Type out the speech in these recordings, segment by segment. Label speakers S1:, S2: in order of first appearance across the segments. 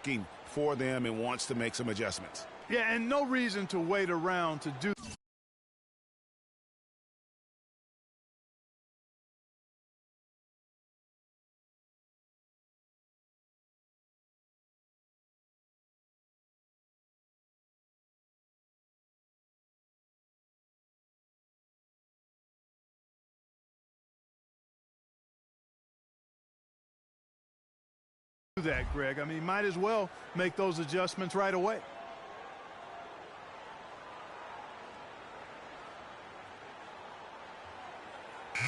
S1: working for them and wants to make some adjustments.
S2: Yeah, and no reason to wait around to do that, Greg. I mean, you might as well make those adjustments right away.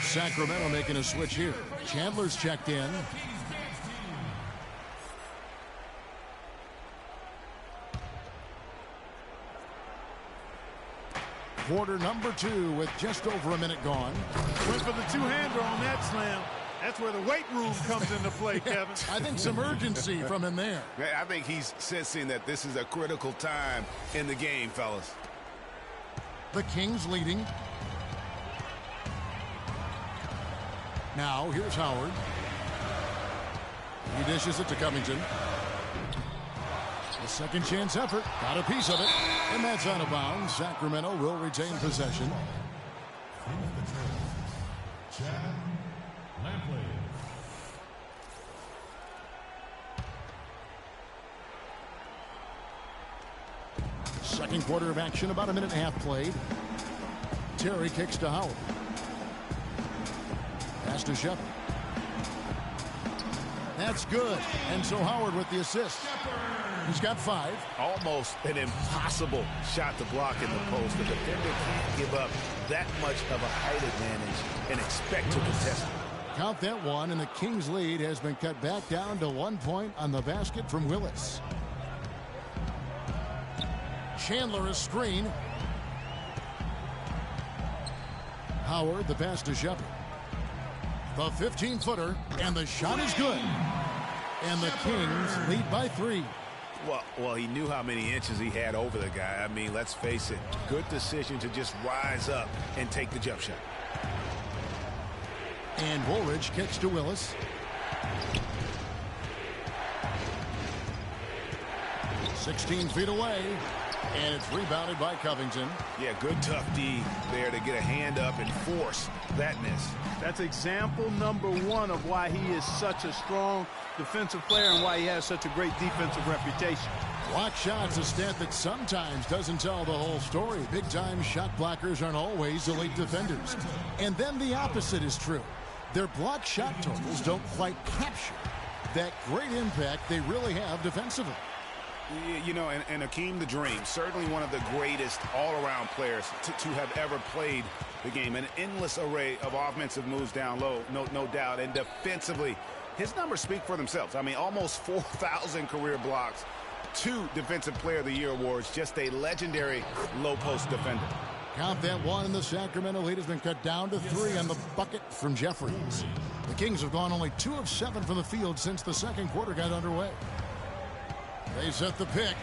S3: Sacramento making a switch here. Chandler's checked in. Quarter number 2 with just over a minute gone.
S2: Went for the two-hander on that slam. That's where the weight room comes into play, Kevin.
S3: I think some urgency from him there.
S1: I think he's sensing that this is a critical time in the game, fellas.
S3: The Kings leading. Now, here's Howard. He dishes it to Covington. A second chance effort. Got a piece of it. And that's out of bounds. Sacramento will retain possession. Second quarter of action, about a minute and a half played. Terry kicks to Howard. Pass to Shepard. That's good. And so Howard with the assist. He's got 5.
S1: Almost an impossible shot to block in the post. The defender can't give up that much of a height advantage and expect to contest it.
S3: Count that one, and the Kings lead has been cut back down to 1 point on the basket from Willis. Chandler is screen. Howard, the pass to Shepard. The 15-footer, and the shot is good. And the Kings lead by 3.
S1: Well, he knew how many inches he had over the guy. I mean, let's face it, good decision to just rise up and take the jump shot.
S3: And Woolridge kicks to Willis. 16 feet away. And it's rebounded by Covington.
S1: Yeah, good tough D there to get a hand up and force that miss.
S2: That's example number 1 of why he is such a strong defensive player and why he has such a great defensive reputation.
S3: Block shots, a stat that sometimes doesn't tell the whole story. Big-time shot blockers aren't always elite defenders. And then the opposite is true. Their block shot totals don't quite capture that great impact they really have defensively.
S1: You know, and Akeem the Dream, certainly one of the greatest all-around players to have ever played the game. An endless array of offensive moves down low, no doubt. And defensively, his numbers speak for themselves. I mean, almost 4,000 career blocks, 2 Defensive Player of the Year awards, just a legendary low-post defender.
S3: Count that one, and the Sacramento lead has been cut down to 3 on the bucket from Jeffries. The Kings have gone only 2 of 7 from the field since the second quarter got underway. They set the pick.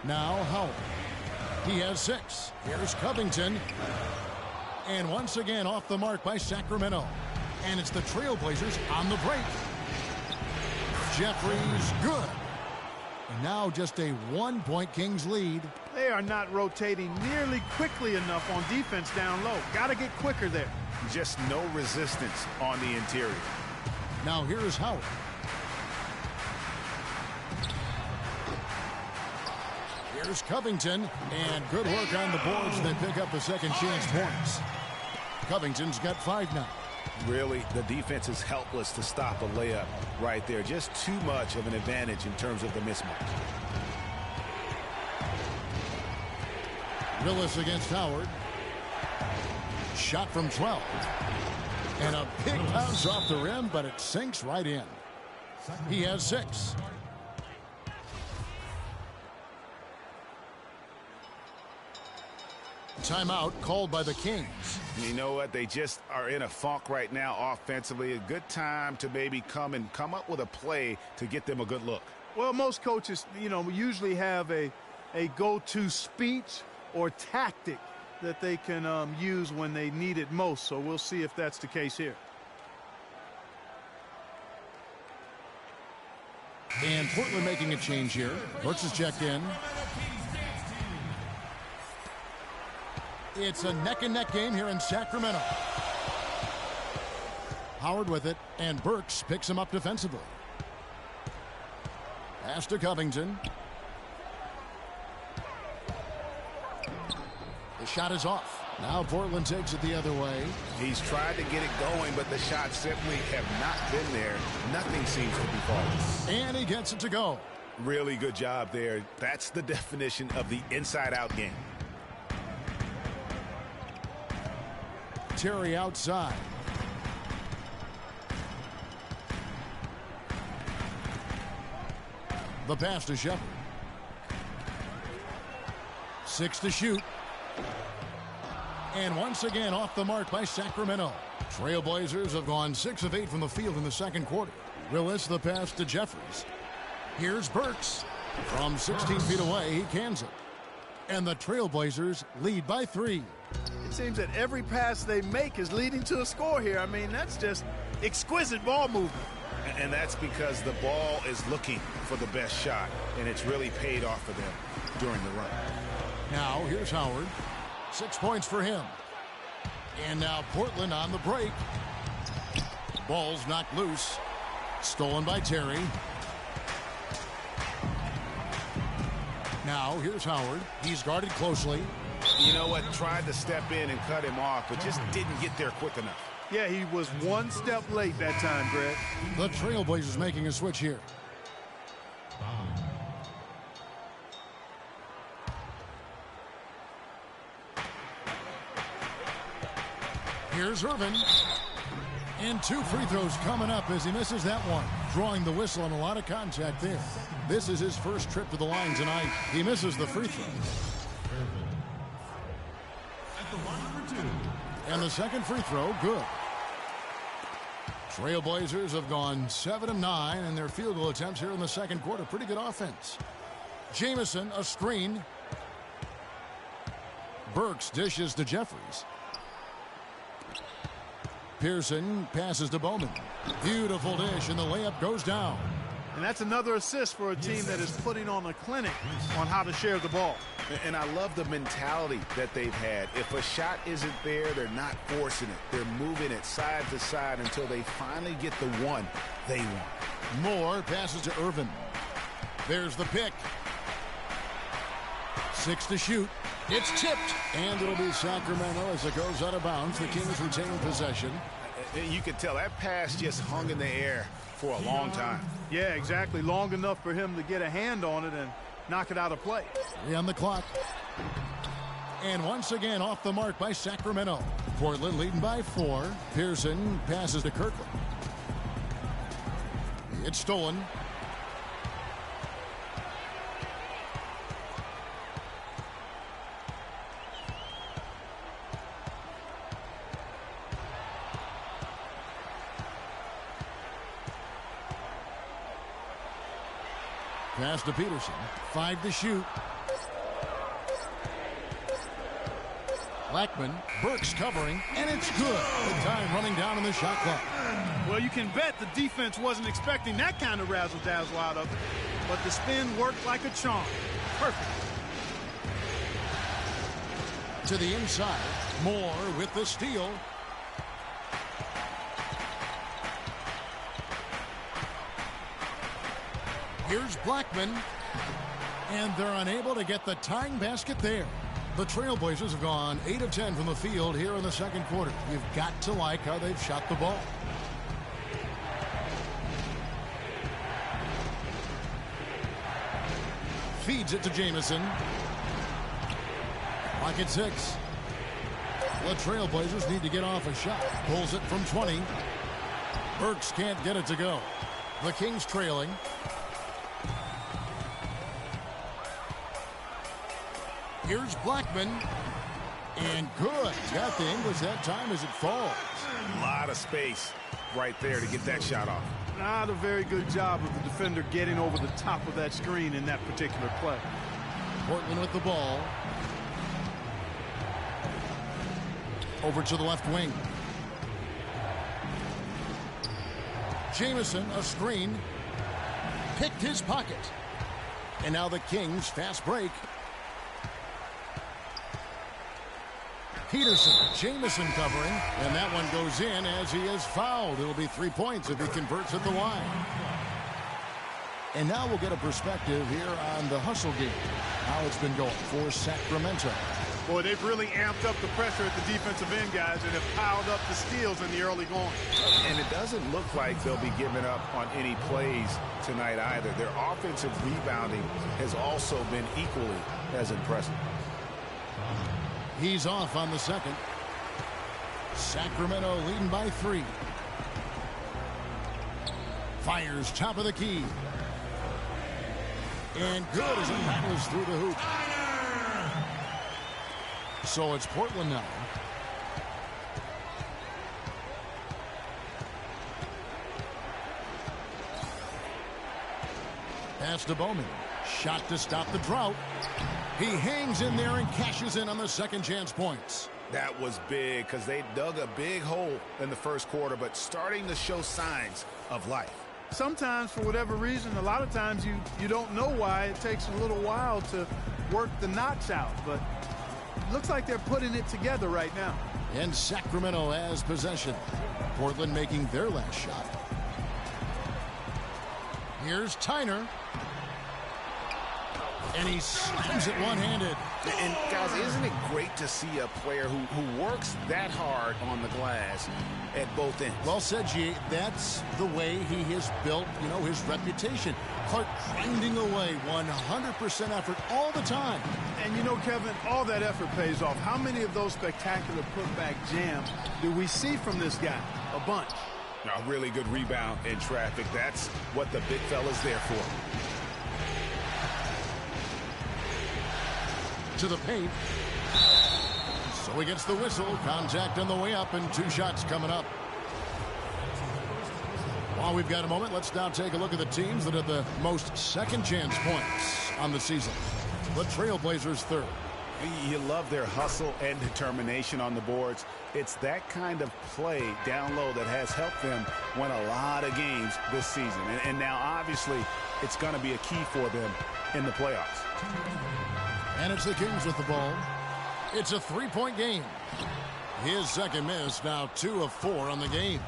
S3: Now Howard. He has 6. Here's Covington. And once again off the mark by Sacramento. And it's the Trailblazers on the break. Jeffries, good. And now just a 1-point Kings lead.
S2: They are not rotating nearly quickly enough on defense down low. Got to get quicker there.
S1: Just no resistance on the interior.
S3: Now here's Howard. Here's Covington, and good work on the boards. They pick up the second chance points. Covington's got 5 now.
S1: Really, the defense is helpless to stop a layup right there. Just too much of an advantage in terms of the mismatch.
S3: Willis against Howard. Shot from 12. And a big bounce off the rim, but it sinks right in. He has 6. Timeout called by the Kings.
S1: You know what? They just are in a funk right now offensively. A good time to maybe come up with a play to get them a good look.
S2: Well, most coaches, usually have a go-to speech or tactic that they can use when they need it most. So we'll see if that's the case here.
S3: And Portland making a change here. Brooks is checked in. It's a neck-and-neck game here in Sacramento. Howard with it, and Burks picks him up defensively. Pass to Covington. The shot is off. Now Portland takes it the other way.
S1: He's tried to get it going, but the shots simply have not been there. Nothing seems to be falling.
S3: And he gets it to go.
S1: Really good job there. That's the definition of the inside-out game.
S3: Terry outside. The pass to Shepard. 6 to shoot. And once again off the mark by Sacramento. Trailblazers have gone 6 of 8 from the field in the second quarter. Willis the pass to Jeffries. Here's Burks. From 16 feet away, he cans it. And the Trailblazers lead by 3.
S2: It seems that every pass they make is leading to a score here. I mean, that's just exquisite ball movement.
S1: And that's because the ball is looking for the best shot, and it's really paid off for them during the run.
S3: Now, here's Howard. 6 points for him. And now Portland on the break. Ball's knocked loose. Stolen by Terry. Now, here's Howard. He's guarded closely.
S1: You know what? Tried to step in and cut him off, but just didn't get there quick enough.
S2: Yeah, he was one step late that time, Greg.
S3: The Trailblazers making a switch here. Here's Irvin. And 2 free throws coming up as he misses that one. Drawing the whistle on a lot of contact there. This is his first trip to the line tonight. He misses the free throw. And the second free throw, good. Trailblazers have gone 7 of 9 in their field goal attempts here in the second quarter. Pretty good offense. Jamison, a screen. Burks dishes to Jeffries. Pearson passes to Bowman. Beautiful dish, and the layup goes down.
S2: And that's another assist for a team that is putting on a clinic on how to share the ball.
S1: And I love the mentality that they've had. If a shot isn't there, they're not forcing it. They're moving it side to side until they finally get the one they want.
S3: Moore passes to Irvin. There's the pick. 6 to shoot. It's tipped. And it'll be Sacramento as it goes out of bounds. The Kings retain possession.
S1: You can tell that pass just hung in the air for a long time.
S2: Yeah, exactly. Long enough for him to get a hand on it and knock it out of play.
S3: 3 on the clock. And once again off the mark by Sacramento. Portland leading by 4. Pearson passes to Kirkland. It's stolen. Pass to Peterson. 5 to shoot. Blackman. Burks covering, and it's good. The time running down in the shot clock.
S2: Well, you can bet the defense wasn't expecting that kind of razzle-dazzle out of it. But the spin worked like a charm. Perfect.
S3: To the inside. Moore with the steal. Here's Blackman. And they're unable to get the tying basket there. The Trailblazers have gone 8 of 10 from the field here in the second quarter. You've got to like how they've shot the ball. Feeds it to Jamison. Clock at 6. The Trailblazers need to get off a shot. Pulls it from 20. Burks can't get it to go. The Kings trailing. Here's Blackman. And good. Got the English that time as it falls.
S1: A lot of space right there to get that shot off.
S2: Not a very good job of the defender getting over the top of that screen in that particular play.
S3: Portland with the ball. Over to the left wing. Jamison, a screen. picked his pocket. And now the Kings fast break. Peterson, Jamison covering, and that one goes in as he is fouled. It'll be 3 points if he converts at the line. And now we'll get a perspective here on the hustle game, how it's been going for Sacramento.
S2: Boy, they've really amped up the pressure at the defensive end, guys, and have piled up the steals in the early going.
S1: And it doesn't look like they'll be giving up on any plays tonight either. Their offensive rebounding has also been equally as impressive.
S3: He's off on the second. Sacramento leading by 3. Fires top of the key. And good as it rattles through the hoop. So it's Portland now. Pass to Bowman. Shot to stop the drought. He hangs in there and cashes in on the second chance points.
S1: That was big because they dug a big hole in the first quarter, but starting to show signs of life.
S2: Sometimes, for whatever reason, a lot of times you don't know why. It takes a little while to work the knots out, but it looks like they're putting it together right now.
S3: And Sacramento has possession. Portland making their last shot. Here's Tyner. And he slams it one-handed.
S1: And, guys, isn't it great to see a player who works that hard on the glass at both ends?
S3: Well said, G. That's the way he has built, his reputation. Clark grinding away, 100% effort all the time.
S2: And, Kevin, all that effort pays off. How many of those spectacular putback jams do we see from this guy? A bunch.
S1: A really good rebound in traffic. That's what the big fella's there for.
S3: To the paint. So he gets the whistle. Contact on the way up and 2 shots coming up. While we've got a moment, let's now take a look at the teams that have the most second chance points on the season. The Trailblazers third.
S1: You love their hustle and determination on the boards. It's that kind of play down low that has helped them win a lot of games this season. And now, obviously, it's going to be a key for them in the playoffs.
S3: And it's the Kings with the ball. It's a 3-point game. His second miss, now 2 of 4 on the game.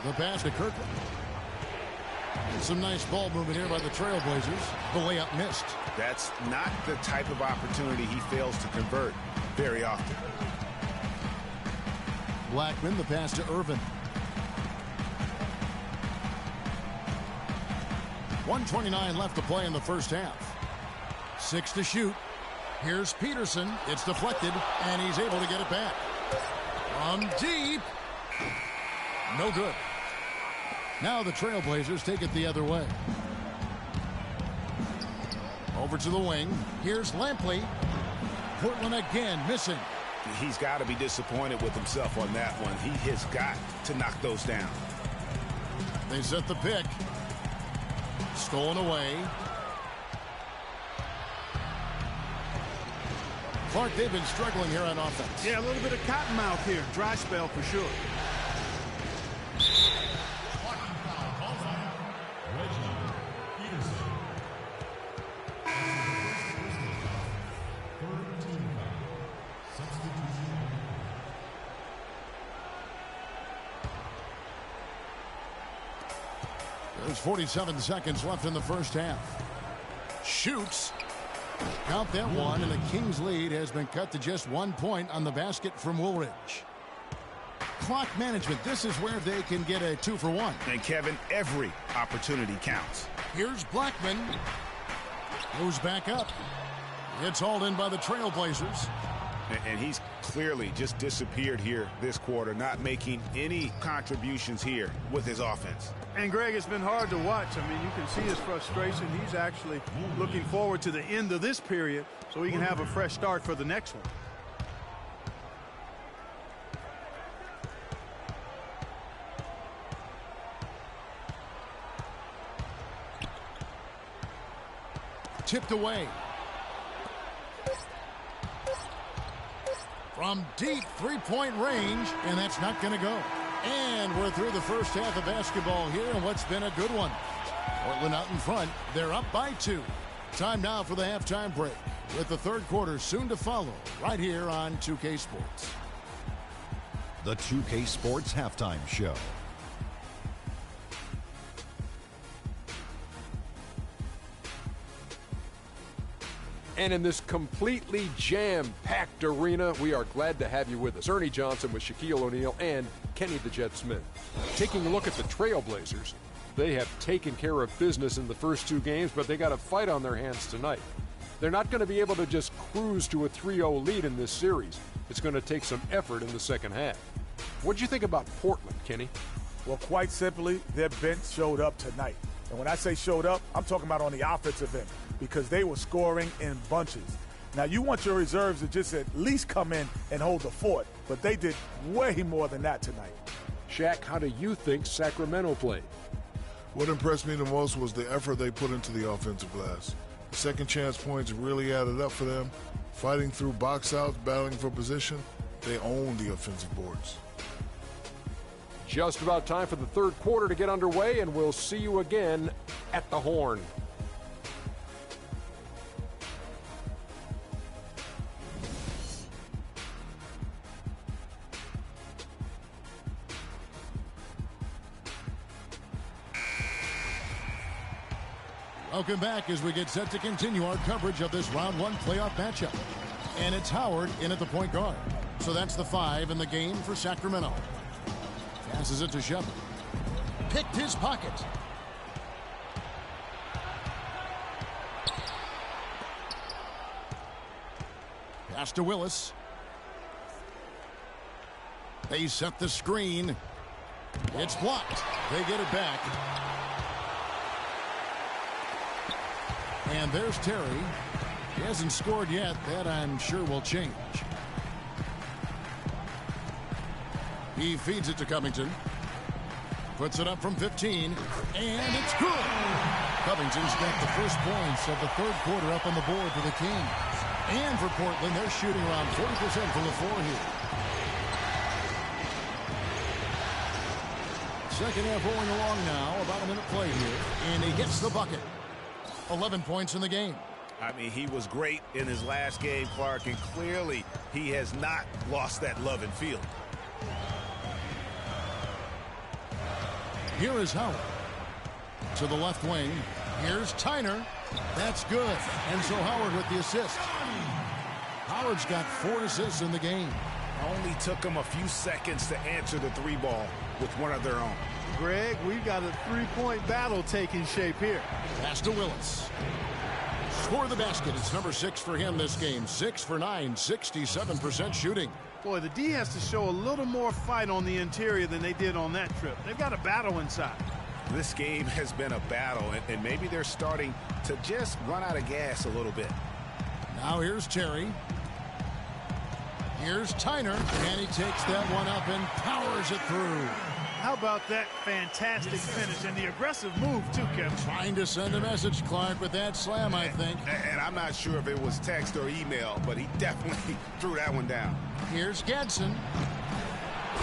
S3: The pass to Kirkland. Some nice ball movement here by the Trailblazers. The layup missed.
S1: That's not the type of opportunity he fails to convert very often.
S3: Blackman, the pass to Irvin. 1:29 left to play in the first half. 6 to shoot. Here's Peterson. It's deflected, and he's able to get it back. From deep. No good. Now the Trailblazers take it the other way. Over to the wing. Here's Lampley. Portland again missing.
S1: He's got to be disappointed with himself on that one. He has got to knock those down.
S3: They set the pick. Stolen away. Clark, they've been struggling here on offense.
S2: Yeah, a little bit of cottonmouth here. Dry spell for sure.
S3: There's 47 seconds left in the first half. Shoots. Count that one, and the Kings' lead has been cut to just 1 point on the basket from Woolridge. Clock management. This is where they can get a 2-for-1.
S1: And, Kevin, every opportunity counts.
S3: Here's Blackman. Goes back up. It's hauled in by the Trailblazers.
S1: And he's clearly just disappeared here this quarter, not making any contributions here with his offense.
S2: And, Greg, it's been hard to watch. I mean, you can see his frustration. He's actually looking forward to the end of this period so he can have a fresh start for the next one.
S3: Tipped away. From deep 3-point range, and that's not going to go. And we're through the first half of basketball here, and what's been a good one. Portland out in front. They're up by 2. Time now for the halftime break, with the third quarter soon to follow right here on 2K Sports.
S4: The 2K Sports Halftime Show.
S5: And in this completely jam-packed arena, we are glad to have you with us. Ernie Johnson with Shaquille O'Neal and Kenny the Jet Smith. Taking a look at the Trailblazers, they have taken care of business in the first 2 games, but they got a fight on their hands tonight. They're not going to be able to just cruise to a 3-0 lead in this series. It's going to take some effort in the second half. What'd you think about Portland, Kenny?
S6: Well, quite simply, their bench showed up tonight. And when I say showed up, I'm talking about on the offensive end, because they were scoring in bunches. Now, you want your reserves to just at least come in and hold the fort, but they did way more than that tonight.
S5: Shaq, how do you think Sacramento played?
S7: What impressed me the most was the effort they put into the offensive glass. Second chance points really added up for them. Fighting through box outs, battling for position, they owned the offensive boards.
S5: Just about time for the third quarter to get underway, and we'll see you again at the Horn.
S3: Welcome back as we get set to continue our coverage of this round 1 playoff matchup. And it's Howard in at the point guard. So that's the 5 in the game for Sacramento. Passes it to Shepard. Picked his pocket. Pass to Willis. They set the screen. It's blocked. They get it back. And there's Terry. He hasn't scored yet. That, I'm sure, will change. He feeds it to Covington. Puts it up from 15. And it's good. Covington's got the first points of the third quarter up on the board for the Kings. And for Portland, they're shooting around 40% from the floor here. Second half rolling along now. About a minute play here. And he gets the bucket. 11 points in the game.
S1: I mean, he was great in his last game, Clark, and clearly he has not lost that love and feeling.
S3: Here is Howard. To the left wing. Here's Tyner. That's good. And so Howard with the assist. Howard's got 4 assists in the game.
S1: Only took him a few seconds to answer the 3 ball with one of their own.
S2: Greg, we've got a 3-point battle taking shape here.
S3: Pass to Willis. Score the basket. It's number 6 for him this game. 6 for 9, 67% shooting.
S2: Boy, the D has to show a little more fight on the interior than they did on that trip. They've got a battle inside.
S1: This game has been a battle, and maybe they're starting to just run out of gas a little bit.
S3: Now here's Terry. Here's Tyner, and he takes that one up and powers it through.
S2: How about that fantastic finish and the aggressive move, too, Kevin?
S3: Trying to send a message, Clark, with that slam, I think.
S1: And I'm not sure if it was text or email, but he definitely threw that one down.
S3: Here's Gadsden.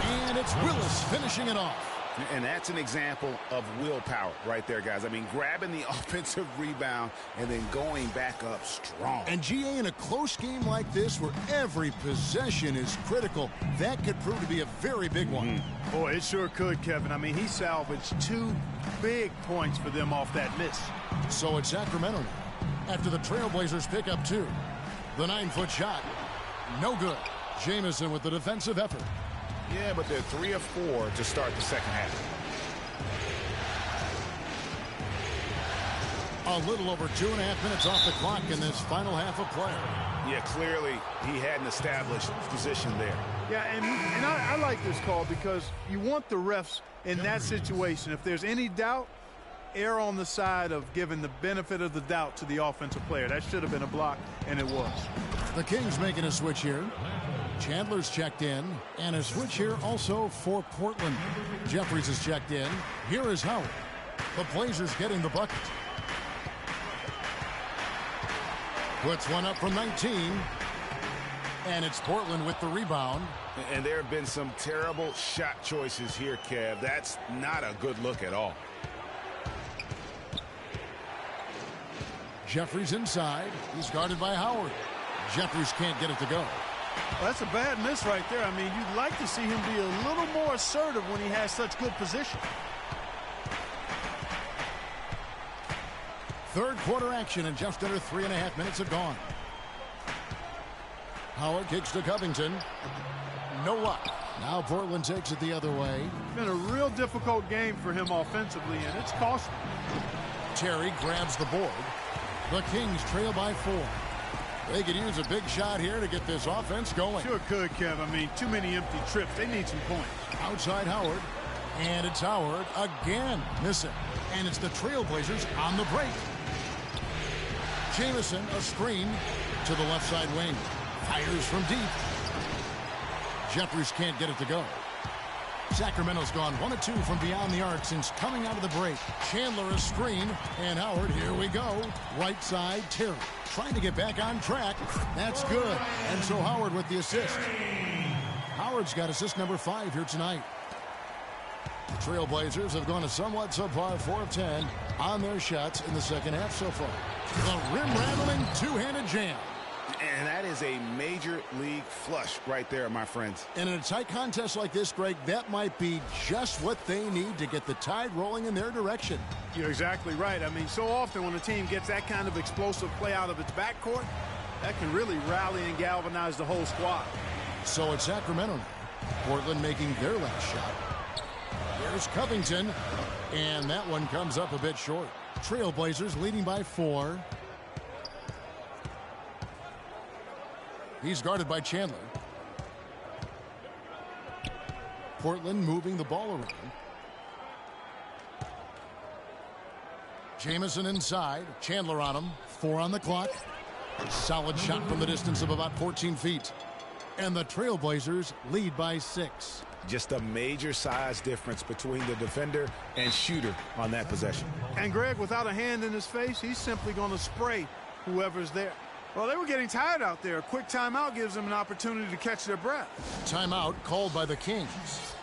S3: And it's Willis finishing it off.
S1: And that's an example of willpower right there, guys. I mean, grabbing the offensive rebound and then going back up strong.
S3: And GA, in a close game like this where every possession is critical, that could prove to be a very big one.
S2: Boy, it sure could, Kevin. I mean, he salvaged 2 big points for them off that miss.
S3: So it's Sacramento now. After the Trailblazers pick up 2. The 9-foot shot, no good. Jamison with the defensive effort.
S1: Yeah, but they're 3 of 4 to start the second half.
S3: A little over 2.5 minutes off the clock in this final half of play.
S1: Yeah, clearly he had an established position there.
S2: Yeah, and I like this call because you want the refs in that situation. If there's any doubt, err on the side of giving the benefit of the doubt to the offensive player. That should have been a block, and it was.
S3: The Kings making a switch here. Chandler's checked in, and a switch here also for Portland. Jeffries is checked in. Here is Howard. The Blazers getting the bucket. Puts one up from 19. And it's Portland with the rebound.
S1: And there have been some terrible shot choices here, Kev. That's not a good look at all.
S3: Jeffries inside. He's guarded by Howard. Jeffries can't get it to go.
S2: Well, that's a bad miss right there. I mean, you'd like to see him be a little more assertive when he has such good position.
S3: Third quarter action, and just under 3.5 minutes have gone. Howard kicks to Covington. No luck. Now Portland takes it the other way.
S2: It's been a real difficult game for him offensively, and it's costly.
S3: Terry grabs the board. The Kings trail by 4. They could use a big shot here to get this offense going.
S2: Sure could, Kev. I mean, too many empty trips. They need some points.
S3: Outside Howard. And it's Howard again missing. And it's the Trailblazers on the break. Jamison, a screen to the left side wing. Fires from deep. Jeffries can't get it to go. Sacramento's gone 1 of 2 from beyond the arc since coming out of the break. Chandler a screen, and Howard, here we go. Right side, Terry trying to get back on track. That's good. And so Howard with the assist. Howard's got assist number 5 here tonight. The Trailblazers have gone a somewhat subpar 4 of 10 on their shots in the second half so far. The rim-rattling two-handed jam.
S1: And that is a major league flush right there, my friends.
S3: And in a tight contest like this, Greg, that might be just what they need to get the tide rolling in their direction.
S2: You're exactly right. I mean, so often when a team gets that kind of explosive play out of its backcourt, that can really rally and galvanize the whole squad.
S3: So it's Sacramento now. Portland making their last shot. Here's Covington, and that one comes up a bit short. Trailblazers leading by 4. He's guarded by Chandler. Portland moving the ball around. Jamison inside. Chandler on him. 4 on the clock. Solid shot from the distance of about 14 feet. And the Trailblazers lead by 6.
S1: Just a major size difference between the defender and shooter on that possession.
S2: And Greg, without a hand in his face, he's simply going to spray whoever's there. Well, they were getting tired out there. A quick timeout gives them an opportunity to catch their breath.
S3: Timeout called by the Kings.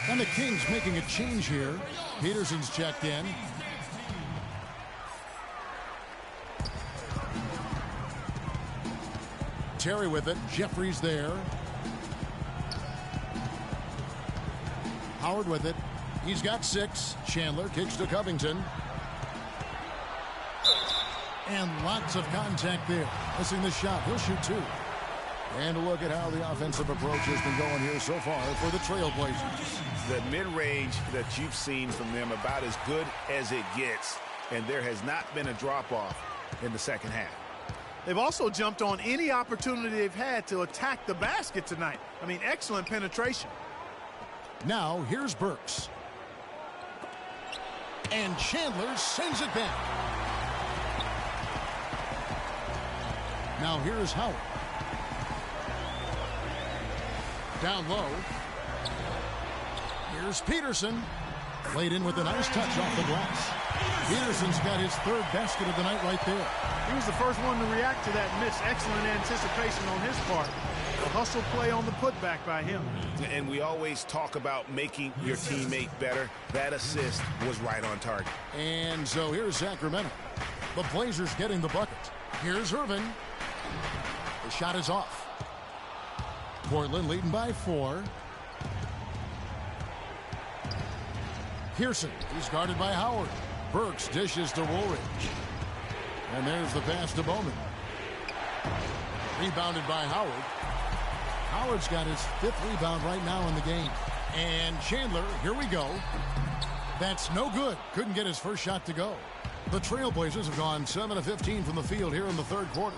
S3: And the Kings making a change here. Peterson's checked in. Terry with it. Jeffries there. Howard with it. He's got 6. Chandler kicks to Covington. And lots of contact there. Missing the shot. He'll shoot 2. And look at how the offensive approach has been going here so far for the Trailblazers.
S1: The mid-range that you've seen from them about as good as it gets, and there has not been a drop-off in the second half.
S2: They've also jumped on any opportunity they've had to attack the basket tonight. I mean, excellent penetration.
S3: Now, here's Burks. And Chandler sends it back. Now, here's Howard. Down low. Here's Peterson. Played in with a nice touch off the glass. Peterson's got his 3rd basket of the night right there.
S2: He was the first one to react to that miss. Excellent anticipation on his part. A hustle play on the putback by him.
S1: And we always talk about making your teammate better. That assist was right on target.
S3: And so here's Sacramento. The Blazers getting the bucket. Here's Irvin. The shot is off. Portland leading by 4. Pearson, he's guarded by Howard. Burks dishes to Woolridge. And there's the pass to Bowman. Rebounded by Howard. Howard's got his 5th rebound right now in the game. And Chandler, here we go. That's no good. Couldn't get his first shot to go. The Trailblazers have gone 7 of 15 from the field here in the 3rd quarter.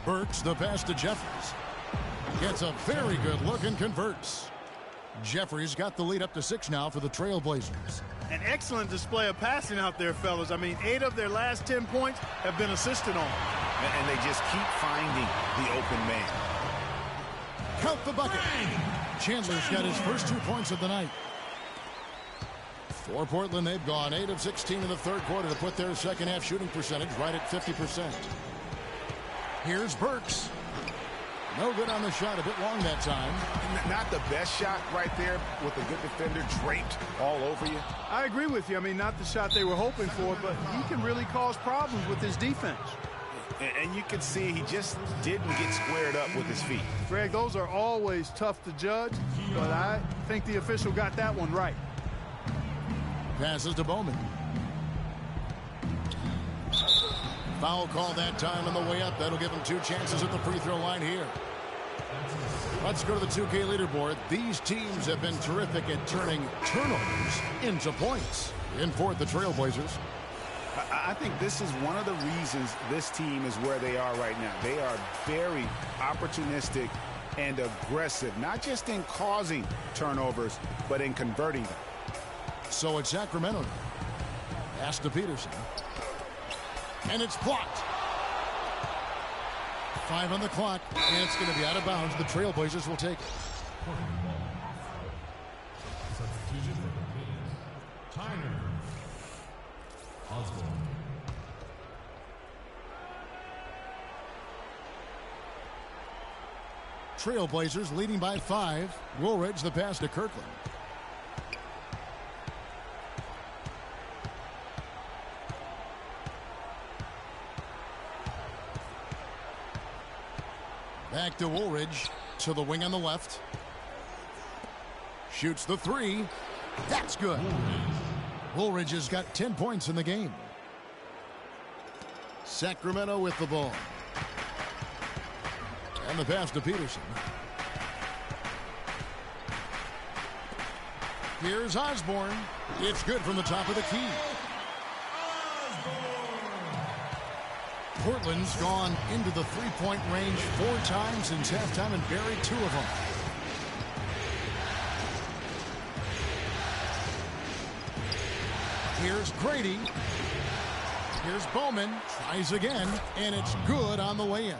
S3: Burks, the pass to Jeffries. Gets a very good look and converts. Jeffries got the lead up to 6 now for the Trailblazers.
S2: An excellent display of passing out there, fellas. I mean, 8 of their last 10 points have been assisted on.
S1: And they just keep finding the open man.
S3: Count the bucket. Chandler's got his first 2 points of the night. For Portland, they've gone 8 of 16 in the 3rd quarter to put their second half shooting percentage right at 50%. Here's Burks. No good on the shot, a bit long that time.
S1: Not the best shot right there with a good defender draped all over you.
S2: I agree with you. I mean, not the shot they were hoping for, but he can really cause problems with his defense.
S1: And you can see he just didn't get squared up with his feet.
S2: Greg, those are always tough to judge, but I think the official got that one right.
S3: Passes to Bowman. Foul call that time on the way up. That'll give him 2 chances at the free throw line here. Let's go to the 2K leaderboard. These teams have been terrific at turning turnovers into points. In 4th, the Trailblazers.
S1: I think this is one of the reasons this team is where they are right now. They are very opportunistic and aggressive, not just in causing turnovers, but in converting them.
S3: So it's Sacramento. Pass to Peterson. And it's blocked. 5 on the clock, and it's going to be out of bounds. The Trailblazers will take it. Trailblazers leading by 5. Woolridge, the pass to Kirkland. Back to Woolridge, to the wing on the left. Shoots the 3. That's good. Woolridge has got 10 points in the game. Sacramento with the ball. And the pass to Peterson. Here's Osborne. It's good from the top of the key. Portland's gone into the 3-point range 4 times since halftime and buried 2 of them. Here's Grady. Here's Bowman. Tries again, and it's good on the way in.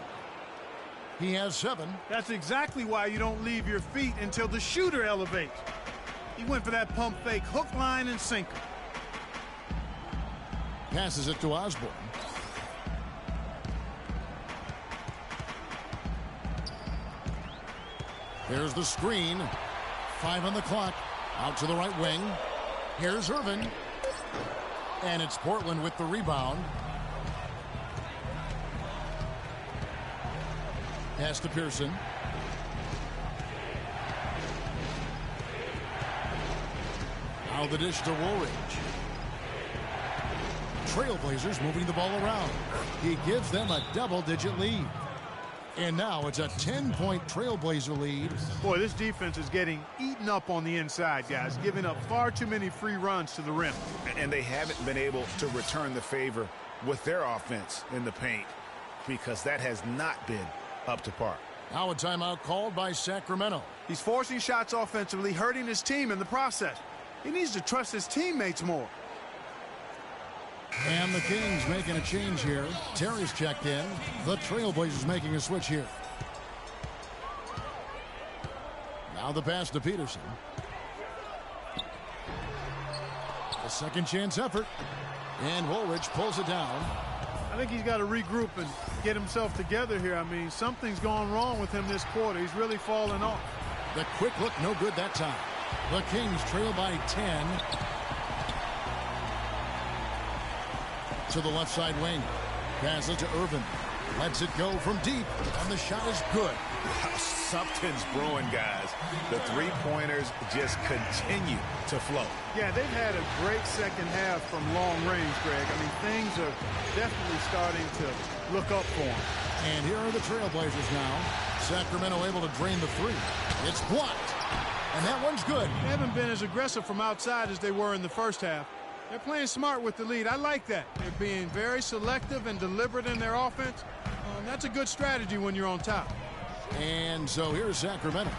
S3: He has 7.
S2: That's exactly why you don't leave your feet until the shooter elevates. He went for that pump fake, hook, line, and sinker.
S3: Passes it to Osborne. There's the screen. 5 on the clock. Out to the right wing. Here's Irvin. And it's Portland with the rebound. Pass to Pearson. Now the dish to Woolridge. Trailblazers moving the ball around. He gives them a double-digit lead. And now it's a 10-point Trailblazer lead.
S2: Boy, this defense is getting eaten up on the inside, guys, giving up far too many free runs to the rim.
S1: And they haven't been able to return the favor with their offense in the paint because that has not been up to par.
S3: Now a timeout called by Sacramento.
S2: He's forcing shots offensively, hurting his team in the process. He needs to trust his teammates more.
S3: And the Kings making a change here. Terry's checked in. The Trailblazers making a switch here. Now the pass to Peterson. A second chance effort. And Woolridge pulls it down.
S2: I think he's got to regroup and get himself together here. I mean, something's gone wrong with him this quarter. He's really fallen off.
S3: The quick look, no good that time. The Kings trail by 10. To the left side wing. Passes to Irvin. Lets it go from deep. And the shot is good.
S1: Something's brewing, guys. The three-pointers just continue to flow.
S2: Yeah, they've had a great second half from long range, Greg. I mean, things are definitely starting to look up for them.
S3: And here are the Trailblazers now. Sacramento able to drain the three. It's blocked. And that one's good.
S2: They haven't been as aggressive from outside as they were in the first half. They're playing smart with the lead. I like that. They're being very selective and deliberate in their offense. That's a good strategy when you're on top.
S3: And so here's Sacramento.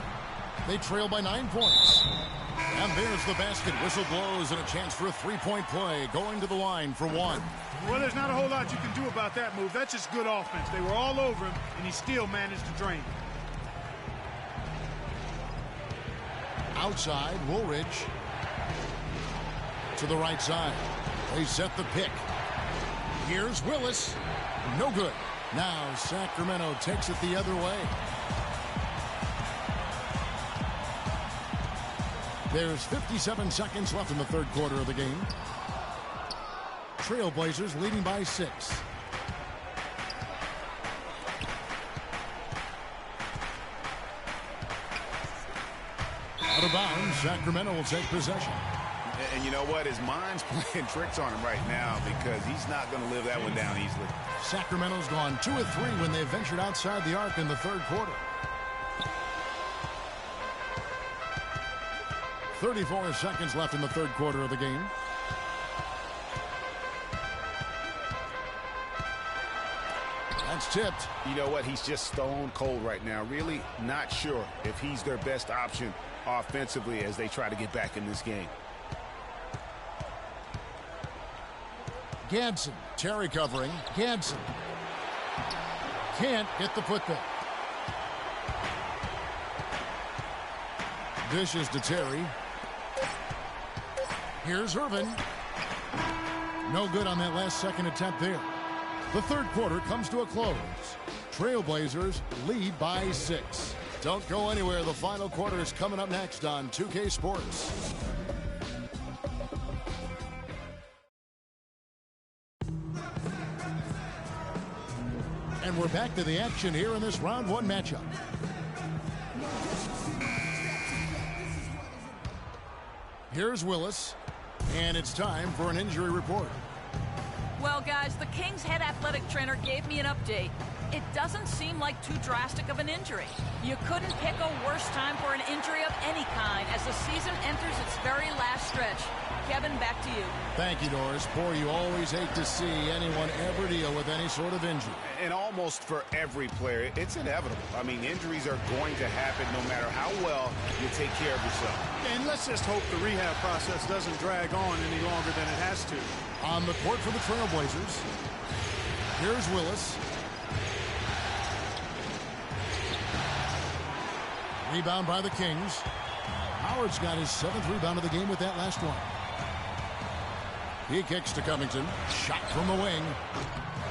S3: They trail by 9 points. And there's the basket. Whistle blows and a chance for a three-point play. Going to the line for one.
S2: Well, there's not a whole lot you can do about that move. That's just good offense. They were all over him, and he still managed to drain.
S3: Outside, Woolridge. To the right side. They set the pick. Here's Willis. No good. Now Sacramento takes it the other way. There's 57 seconds left in the third quarter of the game. Trailblazers leading by 6. Out of bounds, Sacramento will take possession.
S1: And you know what? His mind's playing tricks on him right now because he's not going to live that one down easily.
S3: Sacramento's gone 2 of 3 when they ventured outside the arc in the third quarter. 34 seconds left in the third quarter of the game. That's tipped.
S1: You know what? He's just stone cold right now. Really not sure if he's their best option offensively as they try to get back in this game.
S3: Gadsden, Terry covering. Gadsden can't get the putback. Dishes to Terry. Here's Irvin. No good on that last second attempt there. The third quarter comes to a close. Trailblazers lead by 6. Don't go anywhere. The final quarter is coming up next on 2K Sports. And we're back to the action here in this round 1 matchup. Here's Willis, and it's time for an injury report.
S8: Well, guys, the Kings head athletic trainer gave me an update. It doesn't seem like too drastic of an injury. You couldn't pick a worse time for an injury of any kind as the season enters its very last stretch. Kevin, back to you.
S3: Thank you, Doris. Boy, you always hate to see anyone ever deal with any sort of injury.
S1: And almost for every player, it's inevitable. I mean, injuries are going to happen no matter how well you take care of yourself.
S2: And let's just hope the rehab process doesn't drag on any longer than it has to.
S3: On the court for the Trailblazers, here's Willis. Rebound by the Kings. Howard's got his 7th rebound of the game with that last one. He kicks to Covington. Shot from the wing.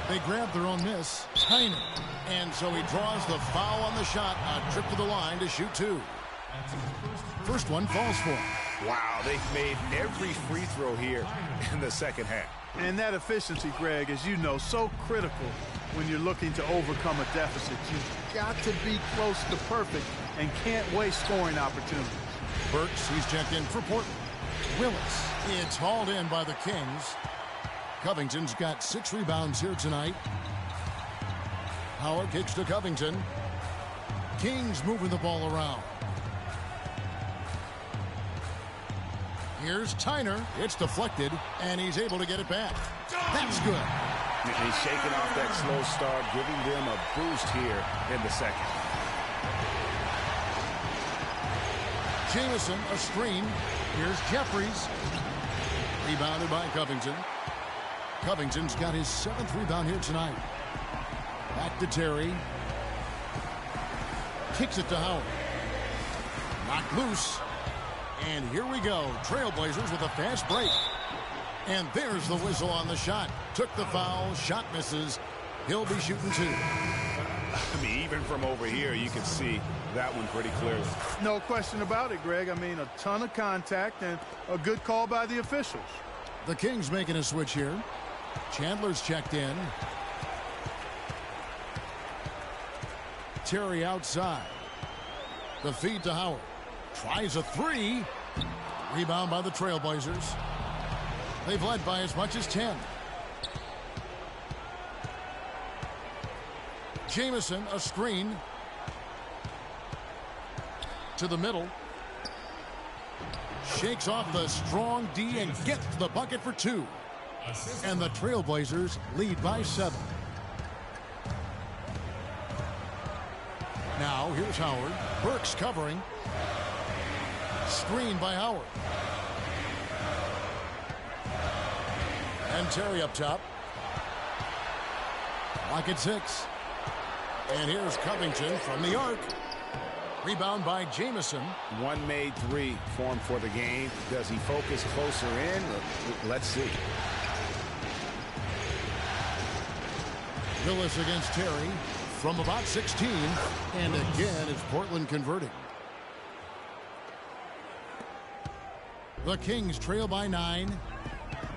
S3: They grab their own miss. Tyner. And so he draws the foul on the shot. A trip to the line to shoot 2. First one falls for him.
S1: Wow, they've made every free throw here in the second half.
S2: And that efficiency, Greg, as you know, so critical when you're looking to overcome a deficit. You've got to be close to perfect and can't waste scoring opportunities.
S3: Burks, he's checked in for Portland. Willis, it's hauled in by the Kings. Covington's got 6 rebounds here tonight. Howard kicks to Covington. Kings moving the ball around. Here's Tyner. It's deflected, and he's able to get it back. That's good.
S1: He's shaking off that slow start, giving them a boost here in the second.
S3: Jamison, a screen. Here's Jeffries. Rebounded by Covington. Covington's got his 7th rebound here tonight. Back to Terry. Kicks it to Howard. Knocked loose. And here we go. Trailblazers with a fast break. And there's the whistle on the shot. Took the foul. Shot misses. He'll be shooting 2.
S1: I mean, even from over here, you can see that one pretty clearly.
S2: No question about it, Greg. I mean, a ton of contact and a good call by the officials.
S3: The Kings making a switch here. Chandler's checked in. Terry outside. The feed to Howard. Tries a three. Rebound by the Trailblazers. They've led by as much as 10. Jamison, a screen. To the middle. Shakes off the strong D and gets to the bucket for 2. And the Trailblazers lead by 7. Now here's Howard. Burks covering. Screen by Howard. And Terry up top. Lock at 6. And here's Covington from the arc. Rebound by Jamison.
S1: One made three for him for the game. Does he focus closer in? Let's see.
S3: Willis against Terry from about 16. And again, it's Portland converting. The Kings trail by 9.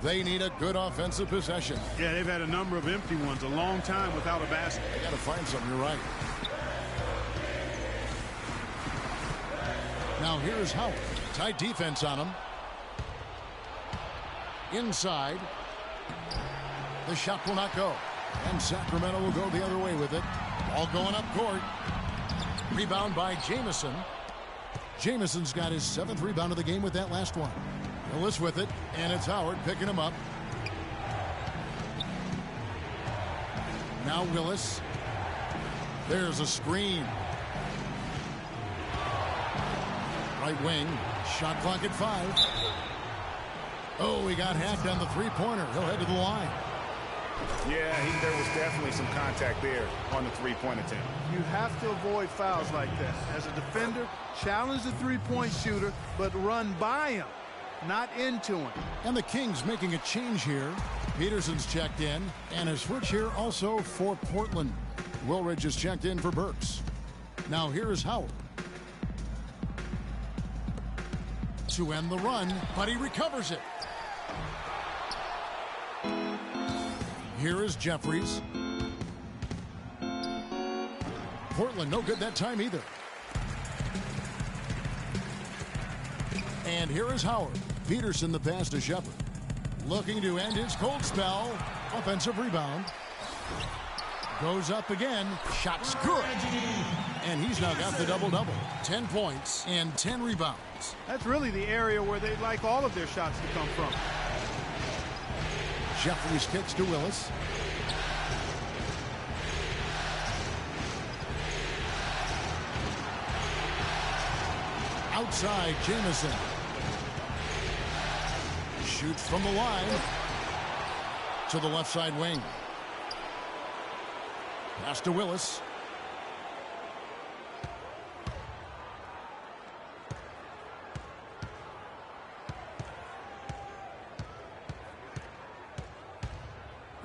S3: They need a good offensive possession.
S2: Yeah, they've had a number of empty ones, a long time without a basket.
S3: They got to find something, you're right. Now here's Howard. Tight defense on him. Inside. The shot will not go. And Sacramento will go the other way with it. Ball going up court. Rebound by Jamison. Jamison's got his 7th rebound of the game with that last one. Willis with it, and it's Howard picking him up. Now Willis. There's a screen. Right wing. Shot clock at 5. Oh, he got hacked on the three-pointer. He'll head to the line.
S1: Yeah, there was definitely some contact there on the three-point attempt.
S2: You have to avoid fouls like that. As a defender, challenge the three-point shooter, but run by him, not into him.
S3: And the Kings making a change here. Peterson's checked in, and a switch here also for Portland. Woolridge is checked in for Burks. Now here's Howard. To end the run, but he recovers it. Here is Jeffries. Portland no good that time either. And here is Howard. Peterson the pass to Shepard. Looking to end his cold spell. Offensive rebound. Goes up again. Shot's good. And he's now got the double-double. 10 points and 10 rebounds.
S2: That's really the area where they'd like all of their shots to come from.
S3: Jeffries kicks to Willis. Outside, Jamison. Shoots from the line. To the left side wing. Pass to Willis.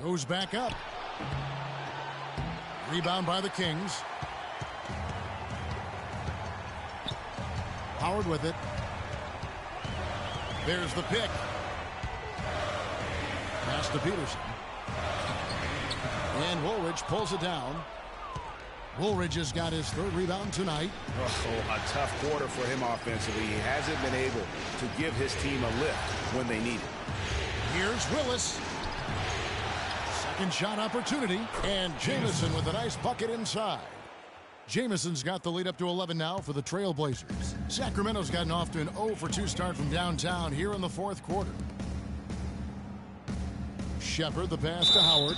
S3: Goes back up. Rebound by the Kings. Howard with it. There's the pick. Pass to Peterson. And Woolridge pulls it down. Woolridge has got his 3rd rebound tonight.
S1: Oh, a tough quarter for him offensively. He hasn't been able to give his team a lift when they need it.
S3: Here's Willis. Second shot opportunity. And Jamison with a nice bucket inside. Jamison's got the lead up to 11 now for the Trailblazers. Sacramento's gotten off to an 0-for-2 start from downtown here in the 4th quarter. Shepard the pass to Howard.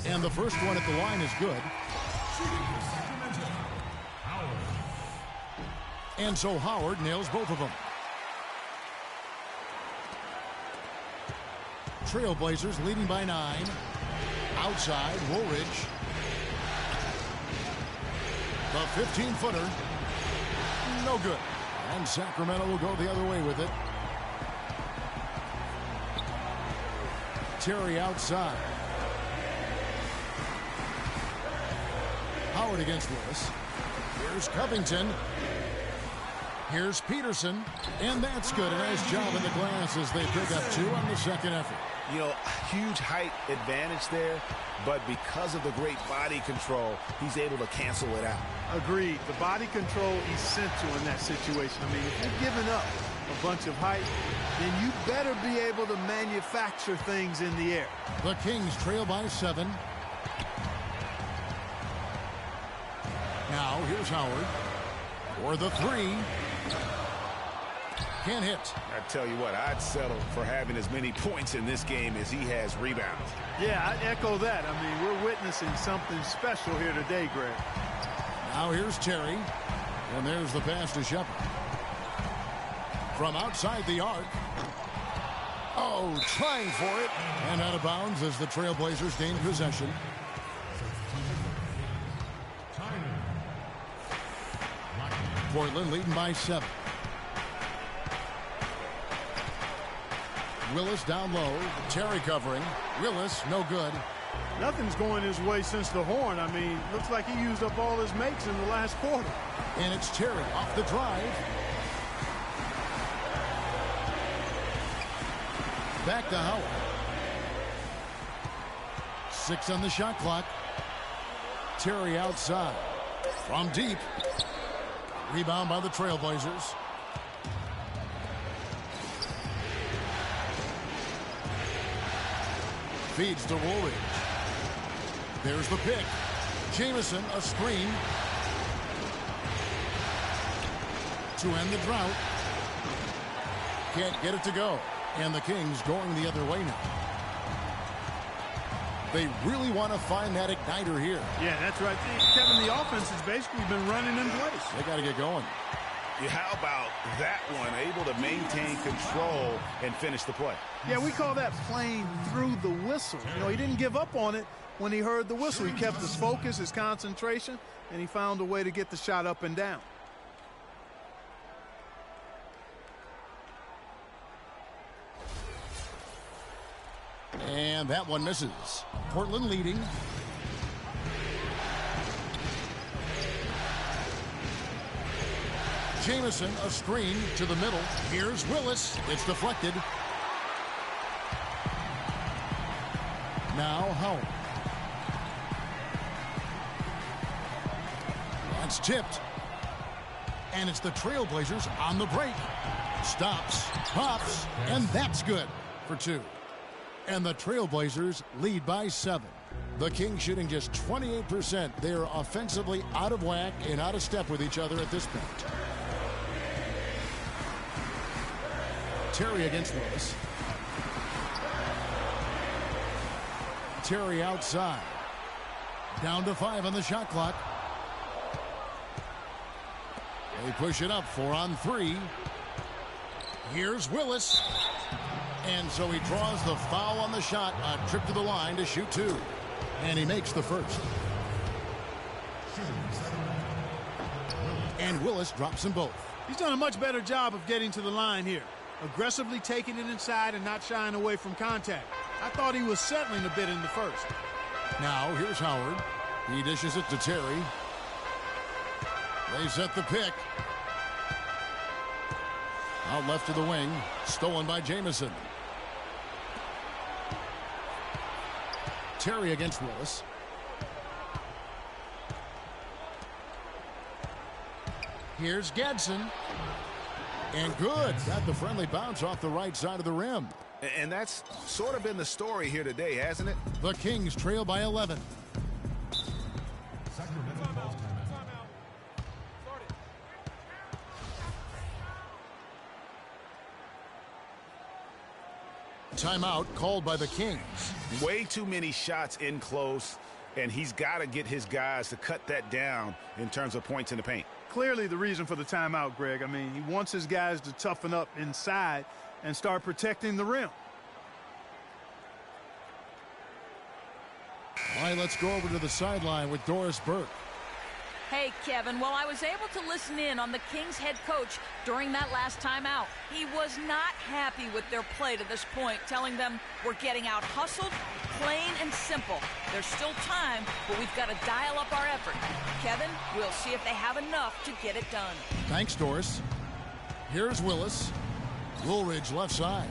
S3: And the first one at the line is good. And so Howard nails both of them. Trailblazers leading by 9. Outside, Woolridge. The 15-footer. No good. And Sacramento will go the other way with it. Terry outside. Howard against Willis. Here's Covington. Here's Peterson. And that's good. A nice job in the glass as they pick up 2 on the second effort.
S1: You know, huge height advantage there, but because of the great body control, he's able to cancel it out.
S2: Agreed. The body control essential in that situation. I mean, if you're giving up a bunch of height, then you better be able to manufacture things in the air.
S3: The Kings trail by 7. Now here's Howard for the 3. Can't hit.
S1: I tell you what, I'd settle for having as many points in this game as he has rebounds.
S2: Yeah, I echo that. I mean, we're witnessing something special here today, Greg.
S3: Now here's Terry, and there's the pass to Shepard. From outside the arc. Oh, trying for it. And out of bounds as the Trailblazers gain possession. Portland leading by 7. Willis down low. Terry covering. Willis, no good.
S2: Nothing's going his way since the horn. I mean, looks like he used up all his makes in the last quarter.
S3: And it's Terry off the drive. Back to Howard. 6 on the shot clock. Terry outside. From deep. Rebound by the Trailblazers. Feeds to Woolridge. There's the pick. Jamison, a screen. To end the drought. Can't get it to go. And the Kings going the other way now. They really want to find that igniter here.
S2: Yeah, that's right. Kevin, the offense has basically been running in place.
S3: They got to get going.
S1: Yeah, how about that one? Able to maintain control and finish the play.
S2: Yeah, we call that playing through the whistle. You know, he didn't give up on it when he heard the whistle. He kept his focus, his concentration, and he found a way to get the shot up and down.
S3: And that one misses. Portland leading. Jamison, a screen to the middle. Here's Willis. It's deflected. Now Howard. That's tipped. And it's the Trailblazers on the break. Stops, pops, and that's good for 2. And the Trailblazers lead by 7. The Kings shooting just 28%. They're offensively out of whack and out of step with each other at this point. Terry against Willis. Terry outside. Down to 5 on the shot clock. They push it up 4 on 3. Here's Willis. And so he draws the foul on the shot. A trip to the line to shoot 2. And he makes the first. And Willis drops them both.
S2: He's done a much better job of getting to the line here. Aggressively taking it inside and not shying away from contact. I thought he was settling a bit in the first.
S3: Now here's Howard. He dishes it to Terry. They set the pick. Out left to the wing. Stolen by Jamison. Terry against Willis. Here's Gadsden. And good. Got the friendly bounce off the right side of the rim.
S1: And that's sort of been the story here today, hasn't it?
S3: The Kings trail by 11. Timeout called by the Kings.
S1: Way too many shots in close, and he's got to get his guys to cut that down in terms of points in the paint.
S2: Clearly the reason for the timeout, Greg. I mean, he wants his guys to toughen up inside and start protecting the rim.
S3: All right, let's go over to the sideline with Doris Burke.
S8: Hey, Kevin, while I was able to listen in on the Kings head coach during that last timeout, he was not happy with their play to this point, telling them we're getting out hustled, plain and simple. There's still time, but we've got to dial up our effort. Kevin, we'll see if they have enough to get it done.
S3: Thanks, Doris. Here's Willis. Woolridge left side.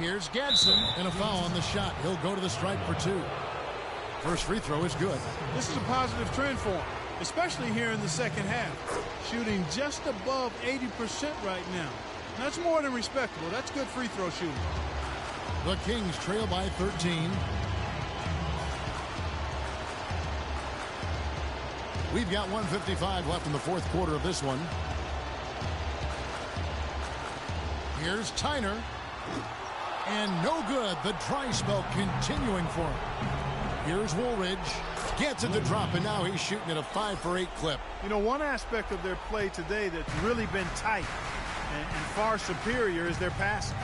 S3: Here's Gadsden, and a foul on the shot. He'll go to the stripe for 2. First free throw is good.
S2: This is a positive trend for him, especially here in the second half. Shooting just above 80% right now. That's more than respectable. That's good free throw shooting.
S3: The Kings trail by 13. We've got 1:55 left in the fourth quarter of this one. Here's Tyner. And no good. The dry spell continuing for him. Here's Woolridge. Gets it to drop, and now he's shooting at a 5 for 8 clip.
S2: You know, one aspect of their play today that's really been tight and far superior is their passing.